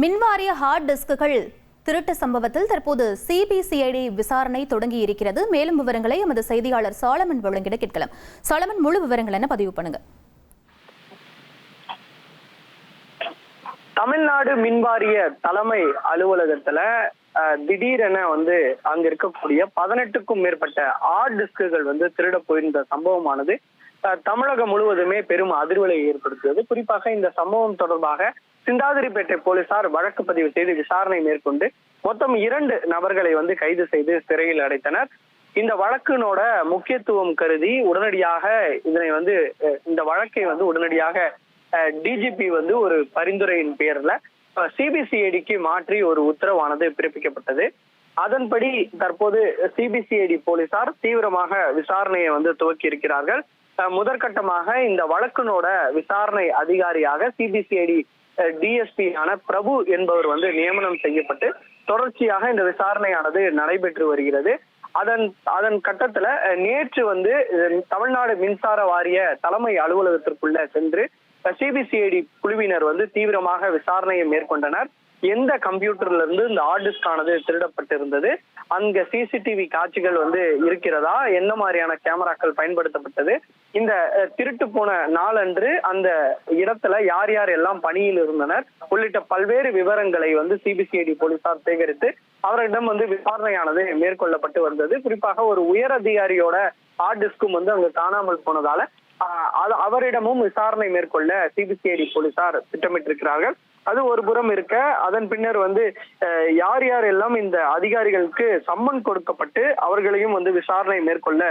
மின்வாரிய ஹார்ட் டிஸ்குகள் திருட்டு சம்பவத்தில் தற்போது சிபிசிஐடி விசாரணை தொடங்கி இருக்கிறது. மேலும் விவரங்களை எமது செய்தியாளர் சாலமன் வழங்கிட கேட்கலாம். சாலமன், முழு விவரங்கள் என்ன பதிவு பண்ணுங்க. தமிழ்நாடு மின்வாரிய தலைமை அலுவலகத்துல திடீரென அங்க இருக்கக்கூடிய 18க்கும் மேற்பட்ட ஹார்ட் டிஸ்குகள் திருட போயிருந்த சம்பவமானது தமிழகம் முழுவதுமே பெரும் அதிர்வலை ஏற்படுத்தியது. குறிப்பாக இந்த சம்பவம் தொடர்பாக சிந்தாதிரிப்பேட்டை போலீசார் வழக்கு பதிவு செய்து விசாரணை மேற்கொண்டு மொத்தம் 2 நபர்களை கைது செய்து சிறையில் அடைத்தனர். இந்த வழக்கினோட முக்கியத்துவம் கருதி உடனடியாக இதனை இந்த வழக்கை உடனடியாக டிஜிபி ஒரு பரிந்துரையின் பேர்ல சிபிசிஐடிக்கு மாற்றி ஒரு உத்தரவானது பிறப்பிக்கப்பட்டது. அதன்படி தற்போது சிபிசிஐடி போலீசார் தீவிரமாக விசாரணையை துவக்கி இருக்கிறார்கள். முதற்கட்டமாக இந்த வழக்கினோட விசாரணை அதிகாரியாக சிபிசிஐடி டிஎஸ்பி ஆன பிரபு என்பவர் நியமனம் செய்யப்பட்டு தொடர்ச்சியாக இந்த விசாரணையானது நடைபெற்று வருகிறது. அதன் கட்டத்துல நேற்று தமிழ்நாடு மின்சார வாரிய தலைமை அலுவலகத்திற்குள்ள சென்று சிபிசிஐடி குழுவினர் தீவிரமாக விசாரணையை மேற்கொண்டனர். எந்த கம்ப்யூட்டர்ல இருந்து இந்த ஹார்ட் டிஸ்க் ஆனது திருடப்பட்டிருந்தது, அங்க சிசிடிவி காட்சிகள் இருக்கிறதா, என்ன மாதிரியான கேமராக்கள் பயன்படுத்தப்பட்டது, இந்த திருட்டு போன நாளன்று அந்த இடத்துல யார் யார் எல்லாம் பணியில் இருந்தனர் உள்ளிட்ட பல்வேறு விவரங்களை சிபிசிஐடி போலீசார் சேகரித்து அவரிடம் விசாரணையானது மேற்கொள்ளப்பட்டு வந்தது. குறிப்பாக ஒரு உயர் அதிகாரியோட ஹார்ட் டிஸ்கும் அங்கு காணாமல் போனதால அவரிடமும் விசாரணை மேற்கொள்ள சிபிசிஐடி போலீசார் திட்டமிட்டிருக்கிறார்கள். அது ஒரு புறம் இருக்க, அதன் பின்னர் யார் யார் எல்லாம் இந்த அதிகாரிகளுக்கு சம்மன் கொடுக்கப்பட்டு அவர்களையும் விசாரணை மேற்கொள்ள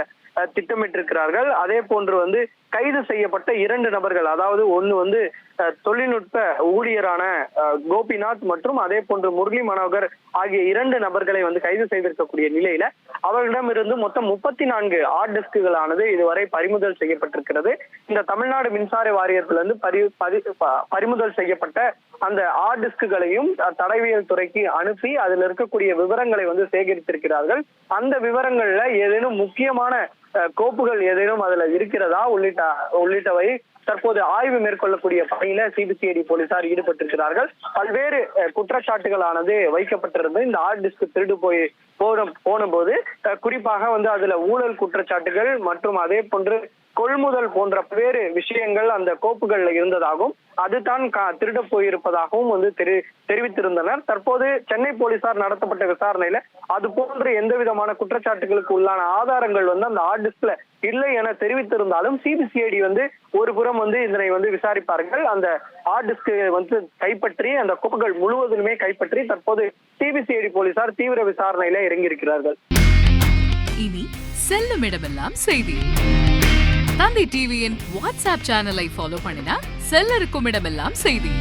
திட்டமிட்டிருக்கிறார்கள். அதே போன்று கைது செய்யப்பட்ட 2 நபர்கள், அதாவது ஒன்னு தொழில்நுட்ப ஊழியரான கோபிநாத் மற்றும் அதே போன்று முரளி மனோகர் ஆகிய 2 நபர்களை கைது செய்திருக்கக்கூடிய நிலையில அவர்களிடம் இருந்து மொத்தம் 34 ஹார்ட் டிஸ்குகளானது இதுவரை பறிமுதல் செய்யப்பட்டிருக்கிறது. இந்த தமிழ்நாடு மின்சார வாரியத்திலிருந்து பறிமுதல் செய்யப்பட்ட அந்த ஹார்ட் டிஸ்குகளையும் தடவியல் துறைக்கு அனுப்பி அதில் இருக்கக்கூடிய விவரங்களை சேகரித்திருக்கிறார்கள். அந்த விவரங்கள்ல ஏதேனும் முக்கியமான கோப்புகள் ஏதேனும் அதுல இருக்கிறதா உள்ளிட்டவை தற்போது ஆய்வு மேற்கொள்ளக்கூடிய பணியில சிபிசிஐடி போலீசார் ஈடுபட்டிருக்கிறார்கள். பல்வேறு குற்றச்சாட்டுகளானது வைக்கப்பட்டிருந்து இந்த ஹார்ட் டிஸ்க் திருடு போன போது குறிப்பாக அதுல ஊழல் குற்றச்சாட்டுகள் மற்றும் அதே போன்று கொள்முதல் போன்ற பல்வேறு விஷயங்கள் அந்த கோப்புகள்ல இருந்ததாகவும் அதுதான் திருட போயிருப்பதாகவும் தெரிவித்திருந்தனர். தற்போது சென்னை போலீசார் நடத்தப்பட்ட விசாரணையில அது போன்ற எந்த விதமான குற்றச்சாட்டுகளுக்கு உள்ளான ஆதாரங்கள் அந்த ஹார்ட் டிஸ்க்ல இல்லை என தெரிவித்திருந்தாலும் சிபிசிஐடி ஒரு புறம் இதனை விசாரிப்பார்கள். அந்த ஹார்ட் டிஸ்க் கைப்பற்றி அந்த கோப்புகள் முழுவதுமே கைப்பற்றி தற்போது சிபிசிஐடி போலீசார் தீவிர விசாரணையில இறங்கி இருக்கிறார்கள். இனி செல்லும் இடமெல்லாம் செய்தி. தந்தை டிவியின் வாட்ஸ்அப் சேனலை ஃபாலோ பண்ணினா செல்லருக்கும் இடமெல்லாம் செய்தி.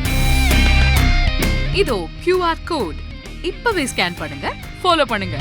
இதோ QR கோட் இப்பவே ஸ்கேன் பண்ணுங்க, ஃபாலோ பண்ணுங்க.